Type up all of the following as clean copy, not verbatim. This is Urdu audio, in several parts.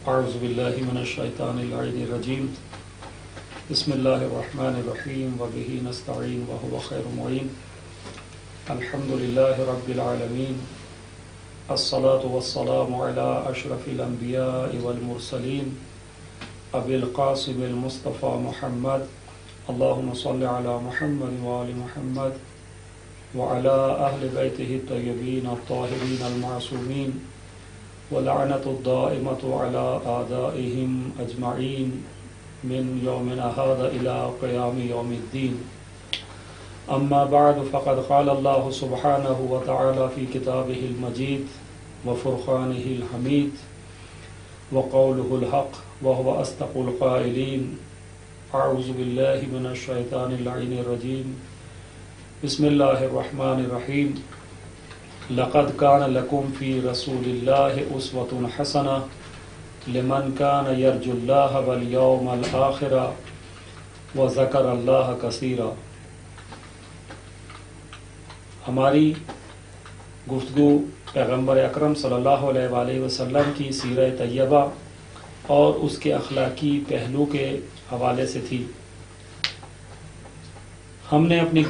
اعوذ باللہ من الشیطان اللعین الرجیم بسم اللہ الرحمن الرحیم وبہ نستعین وہو خیر معین الحمد للہ رب العالمین الصلاة والسلام علی اشرف الانبیاء والمرسلین ابی القاسم المصطفى محمد اللہم صل علی محمد وآل محمد وعلى اہل بیتہ الطیبین الطاہرین المعصومین ولعنت الدائمۃ علی اعدائہم اجمعین من یومنا ھذا الی قیام یوم الدین اما بعد فقد قال اللہ سبحانہ وتعالی فی کتابہ المجید وفرقانہ الحمید وقولہ الحق وهو اصدق القائلین اعوذ باللہ من الشیطان اللعین الرجیم بسم اللہ الرحمن الرحیم لقد كان لكم في رسول الله أسوة حسنة لمن كان يرجو الله واليوم الآخر وذكر الله كثيرا۔ ہماری گفتگو پیغمبر اکرم صلی اللہ علیہ وآلہ وسلم کی سیرہ طیبہ اور اس کے اخلاقی پہلو کے حوالے سے تھی۔ ہم نے اپنی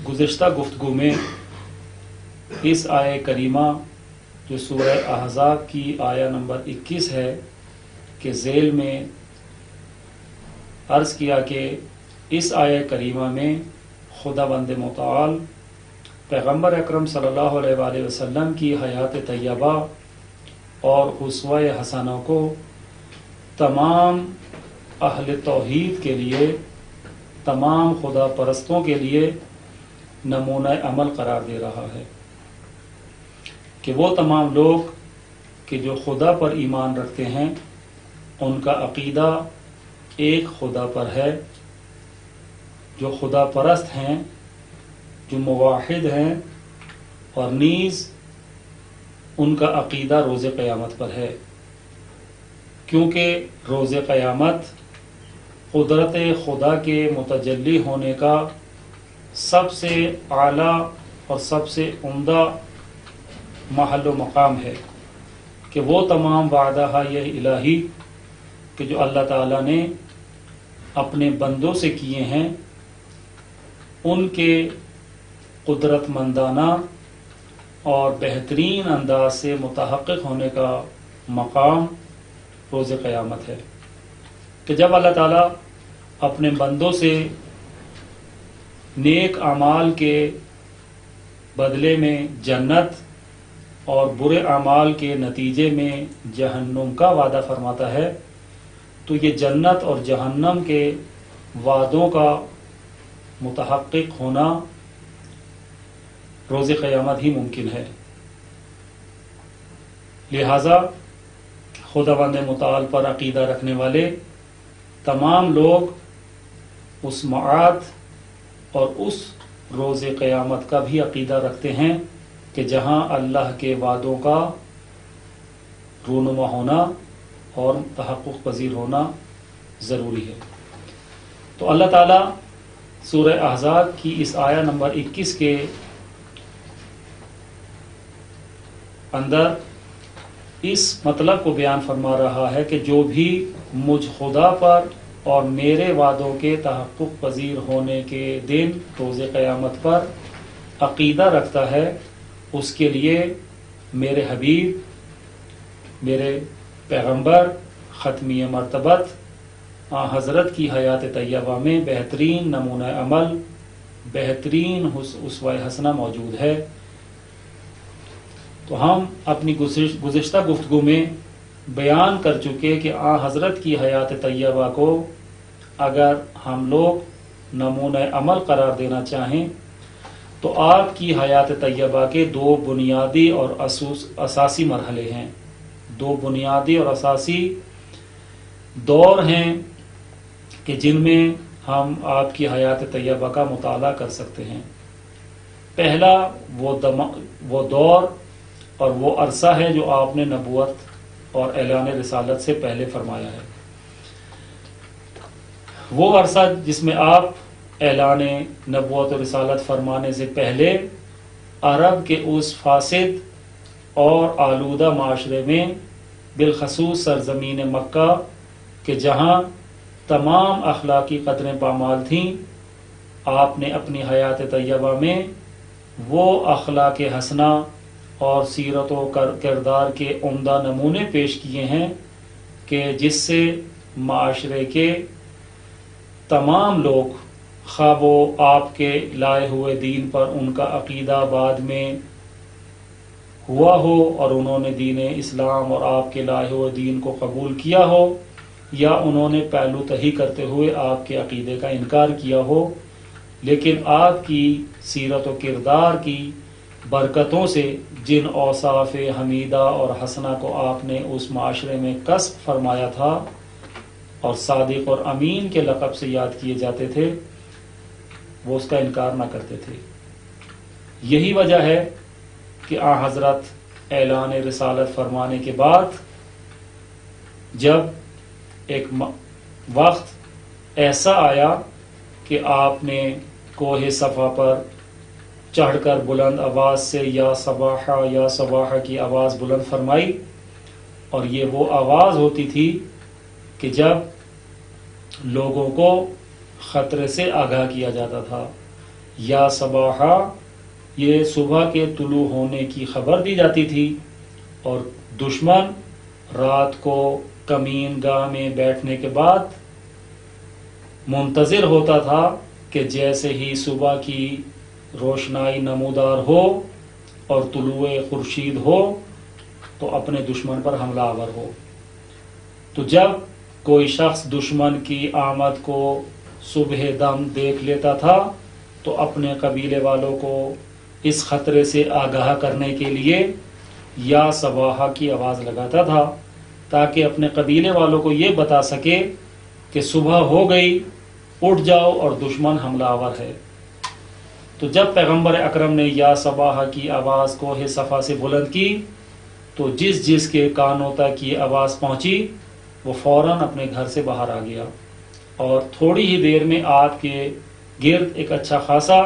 گزشتہ گفتگو میں اس آیہ کریمہ جو سورہ احزاب کی آیہ نمبر 21 ہے کہ ذیل میں عرض کیا کہ اس آیہ کریمہ میں خداوند متعال پیغمبر اکرم صلی اللہ علیہ وآلہ وسلم کی حیات طیبہ اور اسوہ حسنہ کو تمام اہل توحید کے لیے، تمام خدا پرستوں کے لیے نمونہ عمل قرار دے رہا ہے کہ وہ تمام لوگ کہ جو خدا پر ایمان رکھتے ہیں، ان کا عقیدہ ایک خدا پر ہے، جو خدا پرست ہیں، جو موحد ہیں، اور نیز ان کا عقیدہ روز قیامت پر ہے، کیونکہ روز قیامت قدرت خدا کے متجلی ہونے کا سب سے اعلیٰ اور سب سے عمدہ محل و مقام ہے کہ وہ تمام وعدہ یہ الہی کہ جو اللہ تعالیٰ نے اپنے بندوں سے کیے ہیں، ان کے قدرت مندانہ اور بہترین انداز سے متحقق ہونے کا مقام روز قیامت ہے کہ جب اللہ تعالیٰ اپنے بندوں سے نیک اعمال کے بدلے میں جنت اور برے اعمال کے نتیجے میں جہنم کا وعدہ فرماتا ہے، تو یہ جنت اور جہنم کے وعدوں کا متحقق ہونا روز قیامت ہی ممکن ہے۔ لہذا خداوند متعال پر عقیدہ رکھنے والے تمام لوگ اس معاد اور اس روز قیامت کا بھی عقیدہ رکھتے ہیں کہ جہاں اللہ کے وعدوں کا رونما ہونا اور تحقق پذیر ہونا ضروری ہے۔ تو اللہ تعالیٰ سورہ احزاب کی اس آیہ نمبر 21 کے اندر اس مطلب کو بیان فرما رہا ہے کہ جو بھی مجھ خدا پر اور میرے وعدوں کے تحقق پذیر ہونے کے دن روز قیامت پر عقیدہ رکھتا ہے، اس کے لیے میرے حبیب، میرے پیغمبر ختمی مرتبت حضرت کی حیات طیبہ میں بہترین نمونہ عمل، بہترین اسوہ حسنہ موجود ہے۔ تو ہم اپنی گزشتہ گفتگو میں بیان کر چکے کہ حضرت کی حیات طیبہ کو اگر ہم لوگ نمونہ عمل قرار دینا چاہیں تو آپ کی حیات طیبہ کے دو بنیادی اور اساسی مرحلے ہیں، دو بنیادی اور اساسی دور ہیں کہ جن میں ہم آپ کی حیات طیبہ کا مطالعہ کر سکتے ہیں۔ پہلا وہ دور اور وہ عرصہ ہے جو آپ نے نبوت اور اعلان رسالت سے پہلے فرمایا ہے، وہ عرصہ جس میں آپ اعلان نبوت و رسالت فرمانے سے پہلے عرب کے اس فاسد اور آلودہ معاشرے میں بالخصوص سرزمین مکہ کہ جہاں تمام اخلاقی قدریں پامال تھیں، آپ نے اپنی حیات طیبہ میں وہ اخلاق حسنہ اور سیرت و کردار کے عمدہ نمونے پیش کیے ہیں کہ جس سے معاشرے کے تمام لوگ خواہ وہ آپ کے لائے ہوئے دین پر ان کا عقیدہ بعد میں ہوا ہو اور انہوں نے دین اسلام اور آپ کے لائے ہوئے دین کو قبول کیا ہو، یا انہوں نے پہلو تہی کرتے ہوئے آپ کے عقیدے کا انکار کیا ہو، لیکن آپ کی سیرت و کردار کی برکتوں سے جن اوصاف حمیدہ اور حسنہ کو آپ نے اس معاشرے میں کسب فرمایا تھا اور صادق اور امین کے لقب سے یاد کیے جاتے تھے، وہ اس کا انکار نہ کرتے تھے۔ یہی وجہ ہے کہ آن حضرت اعلان رسالت فرمانے کے بعد جب ایک وقت ایسا آیا کہ آپ نے کوہ صفا پر چڑھ کر بلند آواز سے یا صباحا یا صباحا کی آواز بلند فرمائی، اور یہ وہ آواز ہوتی تھی کہ جب لوگوں کو خطرے سے آگاہ کیا جاتا تھا۔ یا صباحا یہ صبح کے طلوع ہونے کی خبر دی جاتی تھی، اور دشمن رات کو کمین گاہ میں بیٹھنے کے بعد منتظر ہوتا تھا کہ جیسے ہی صبح کی روشنائی نمودار ہو اور طلوع خورشید ہو تو اپنے دشمن پر حملہ آور ہو۔ تو جب کوئی شخص دشمن کی آمد کو صبح دم دیکھ لیتا تھا تو اپنے قبیلے والوں کو اس خطرے سے آگاہ کرنے کے لیے یا صباحا کی آواز لگاتا تھا، تاکہ اپنے قبیلے والوں کو یہ بتا سکے کہ صبح ہو گئی، اٹھ جاؤ اور دشمن حملہ آور ہے۔ تو جب پیغمبر اکرم نے یا صباحا کی آواز کوہ صفا سے بلند کی تو جس جس کے کانوں تک یہ آواز پہنچی وہ فوراً اپنے گھر سے باہر آ گیا، اور تھوڑی ہی دیر میں آپ کے گرد ایک اچھا خاصا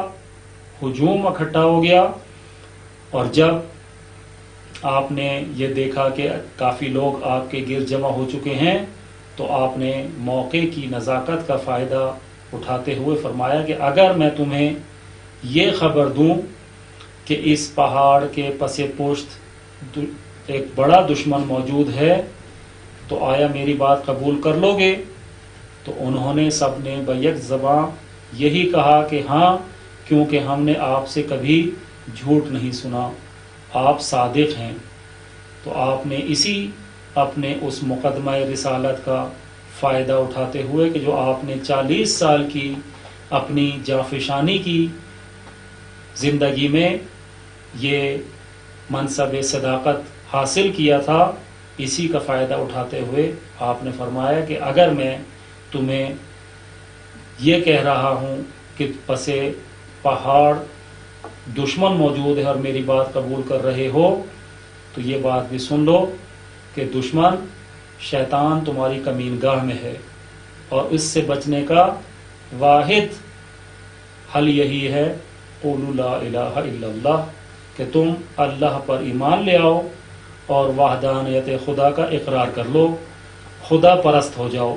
ہجوم اکٹھا ہو گیا۔ اور جب آپ نے یہ دیکھا کہ کافی لوگ آپ کے گرد جمع ہو چکے ہیں تو آپ نے موقع کی نزاکت کا فائدہ اٹھاتے ہوئے فرمایا کہ اگر میں تمہیں یہ خبر دوں کہ اس پہاڑ کے پس پشت ایک بڑا دشمن موجود ہے تو آیا میری بات قبول کر لو گے؟ تو انہوں نے سب نے بیک زباں یہی کہا کہ ہاں، کیونکہ ہم نے آپ سے کبھی جھوٹ نہیں سنا، آپ صادق ہیں۔ تو آپ نے اسی اپنے اس مقدمہ رسالت کا فائدہ اٹھاتے ہوئے کہ جو آپ نے 40 سال کی اپنی جانفشانی کی زندگی میں یہ منصب صداقت حاصل کیا تھا، اسی کا فائدہ اٹھاتے ہوئے آپ نے فرمایا کہ اگر میں تمہیں یہ کہہ رہا ہوں کہ پس پہاڑ دشمن موجود ہے اور میری بات قبول کر رہے ہو تو یہ بات بھی سن لو کہ دشمن شیطان تمہاری کمین گاہ میں ہے، اور اس سے بچنے کا واحد حل یہی ہے قولوا لا الہ الا اللہ، کہ تم اللہ پر ایمان لے آؤ اور وحدانیت خدا کا اقرار کر لو، خدا پرست ہو جاؤ،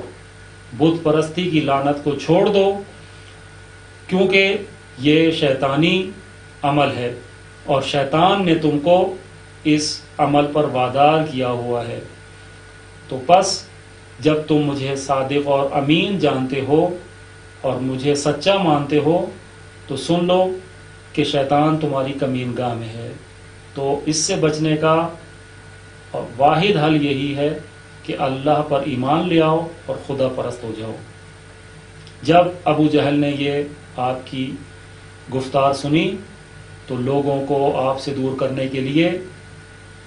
بت پرستی کی لعنت کو چھوڑ دو، کیونکہ یہ شیطانی عمل ہے اور شیطان نے تم کو اس عمل پر وادار کیا ہوا ہے۔ تو پس جب تم مجھے صادق اور امین جانتے ہو اور مجھے سچا مانتے ہو تو سن لو کہ شیطان تمہاری کمین گاہ میں ہے۔ تو اس سے بچنے کا واحد حل یہی ہے کہ اللہ پر ایمان لے آؤ اور خدا پرست ہو جاؤ۔ جب ابو جہل نے یہ آپ کی گفتار سنی تو لوگوں کو آپ سے دور کرنے کے لیے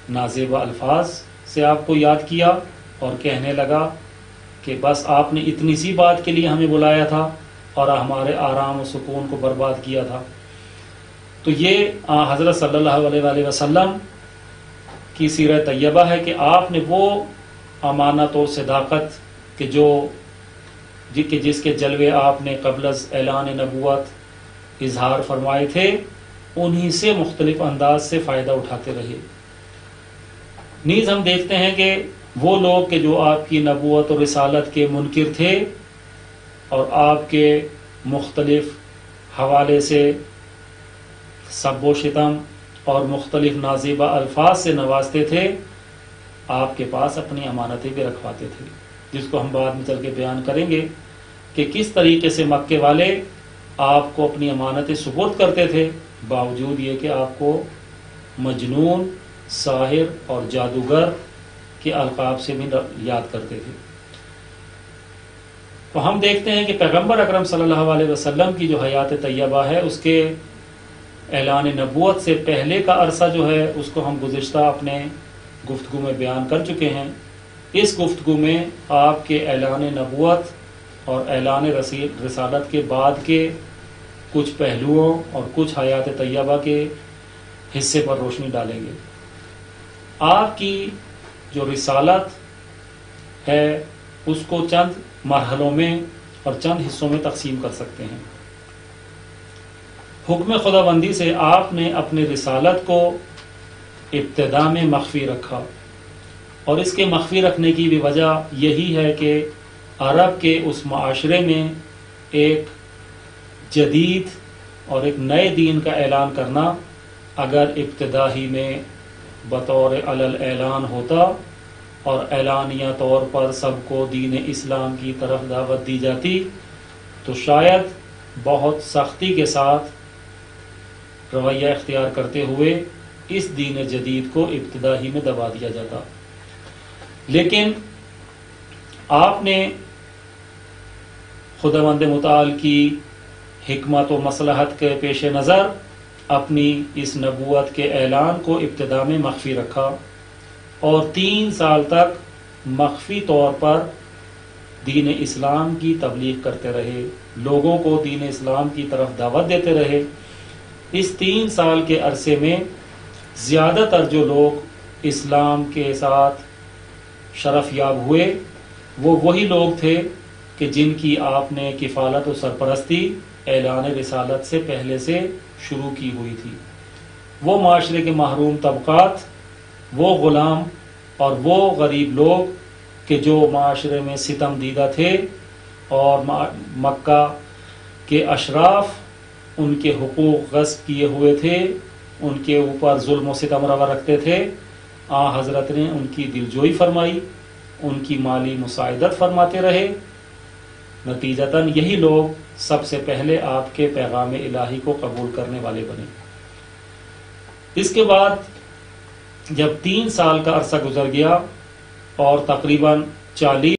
نازیبا الفاظ سے آپ کو یاد کیا اور کہنے لگا کہ بس آپ نے اتنی سی بات کے لیے ہمیں بلایا تھا اور ہمارے آرام و سکون کو برباد کیا تھا۔ تو یہ حضرت صلی اللہ علیہ وآلہ وسلم کی سیرت طیبہ ہے کہ آپ نے وہ امانت و صداقت کہ جس کے جلوے آپ نے قبل از اعلان نبوت اظہار فرمائے تھے، انہی سے مختلف انداز سے فائدہ اٹھاتے رہے۔ نیز ہم دیکھتے ہیں کہ وہ لوگ کہ جو آپ کی نبوت اور رسالت کے منکر تھے اور آپ کے مختلف حوالے سے سب و شتم اور مختلف نازیبہ الفاظ سے نوازتے تھے، آپ کے پاس اپنی امانتیں بھی رکھواتے تھے، جس کو ہم بعد میں چل کے بیان کریں گے کہ کس طریقے سے مکے والے آپ کو اپنی امانتیں سپرد کرتے تھے، باوجود یہ کہ آپ کو مجنون، ساحر اور جادوگر کے القاب سے بھی یاد کرتے تھے۔ تو ہم دیکھتے ہیں کہ پیغمبر اکرم صلی اللہ علیہ وسلم کی جو حیات طیبہ ہے، اس کے اعلان نبوت سے پہلے کا عرصہ جو ہے اس کو ہم گزشتہ اپنے گفتگو میں بیان کر چکے ہیں۔ اس گفتگو میں آپ کے اعلان نبوت اور اعلان رسالت کے بعد کے کچھ پہلوؤں اور کچھ حیات طیبہ کے حصے پر روشنی ڈالیں گے۔ آپ کی جو رسالت ہے اس کو چند مرحلوں میں اور چند حصوں میں تقسیم کر سکتے ہیں۔ حکم خداوندی سے آپ نے اپنی رسالت کو ابتدا میں مخفی رکھا، اور اس کے مخفی رکھنے کی بھی وجہ یہی ہے کہ عرب کے اس معاشرے میں ایک جدید اور ایک نئے دین کا اعلان کرنا اگر ابتدا ہی میں بطور علل اعلان ہوتا اور اعلانیہ طور پر سب کو دین اسلام کی طرف دعوت دی جاتی تو شاید بہت سختی کے ساتھ رویہ اختیار کرتے ہوئے اس دین جدید کو ابتدا ہی میں دبا دیا جاتا، لیکن آپ نے خداوند متعال کی حکمت و مصلحت کے پیش نظر اپنی اس نبوت کے اعلان کو ابتدا میں مخفی رکھا، اور 3 سال تک مخفی طور پر دین اسلام کی تبلیغ کرتے رہے، لوگوں کو دین اسلام کی طرف دعوت دیتے رہے۔ اس 3 سال کے عرصے میں زیادہ تر جو لوگ اسلام کے ساتھ شرف یاب ہوئے وہ وہی لوگ تھے کہ جن کی آپ نے کفالت و سرپرستی اعلان رسالت سے پہلے سے شروع کی ہوئی تھی۔ وہ معاشرے کے محروم طبقات، وہ غلام اور وہ غریب لوگ کہ جو معاشرے میں ستم دیدہ تھے اور مکہ کے اشراف ان کے حقوق غصب کیے ہوئے تھے، ان کے اوپر ظلم و ستم روا رکھتے تھے، حضرت نے ان کی دلجوئی فرمائی، ان کی مالی مساعدت فرماتے رہے۔ نتیجتاً یہی لوگ سب سے پہلے آپ کے پیغام الہی کو قبول کرنے والے بنے۔ اس کے بعد جب 3 سال کا عرصہ گزر گیا اور تقریباً 40